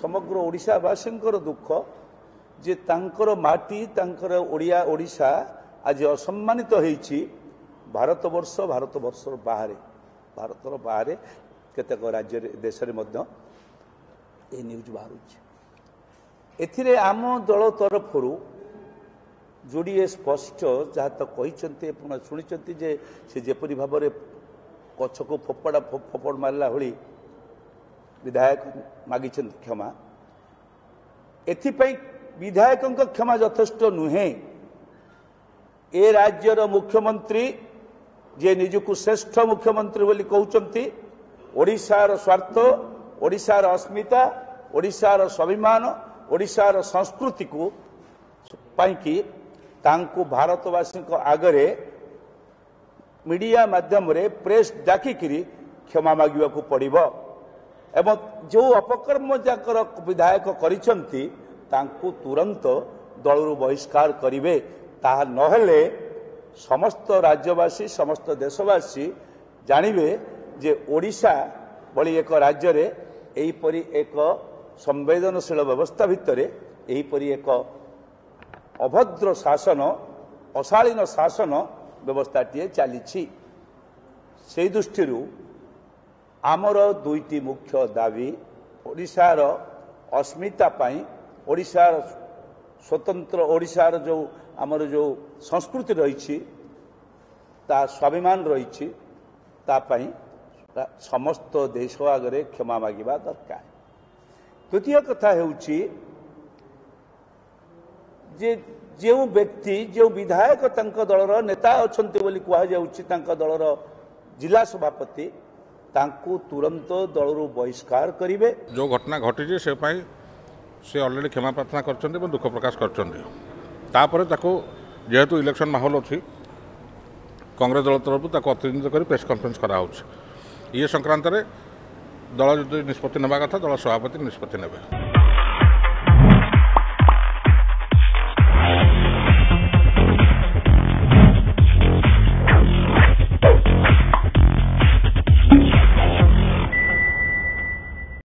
समग्र ओडिशावासींकर दुख जे तांकर माटी तांकर ओडिशा आज असम्मानित होईछि भारतवर्ष भारतर बाहर केतेक राज्य देश में न्यूज बाहर एथिरे आम दल तरफ जोड़िए स्पष्ट जहाँ तो कहते शुणी जे से जेपरी भाव में कछ को फोपड़ मारला भली विधायक मागी क्षमा एथिपाई विधायक क्षमा यथेष्ट नुहे ए राज्यर मुख्यमंत्री जे निजकू श्रेष्ठ मुख्यमंत्री बोली कहउचंती ओडिशार स्वार्थ ओडिशार अस्मिता ओडिशार स्वाभिमान ओडिशार संस्कृति को पाइकी तांकू भारतवासी आगरे मीडिया माध्यम रे प्रेस डाकिकी क्षमा मागिबा को पड़िबो एवं जो अपकर्म जाकर विधायक करिसंती तांकू तुरंत दलरू बहिष्कार करिवे ताहा नहेले समस्त राज्यवासी समस्त देशवासी जानिबे जे ओडिशा बली एक राज्य रे एहीपरि एक संवेदनशील व्यवस्था भितर एहीपरि एक अभद्र शासन अशालीन शासन व्यवस्थाटीए चली से दृष्टि आमर दुईटी मुख्य दाबी ओडिशार अस्मिता पाई ओडिशार स्वतंत्र ओडिशार जो आमर जो संस्कृति रही स्वाभिमान रही समस्त देश आगे क्षमा मागिबा दरकार। द्वितीय कथा हेउची जे जो व्यक्ति जो विधायक तांको दलर नेता अछंती बोली कहा जाउची तांको दलर जिला सभापति तांको तुरंत दलरू बहिष्कार करिवे। जो घटना घटी से ऑलरेडी क्षमा प्रार्थना करछन्ते दुख प्रकाश करछन्ते तापर ताको जेहेतु इलेक्शन माहौल अच्छी कांग्रेस दल तरफ ताको अतिरिक्त कर प्रेस कॉन्फ्रेंस करा होछि ये संक्रांत रे दल जो निष्पत्ति नेबा कथा दल सभापति निष्पत्ति नेबे।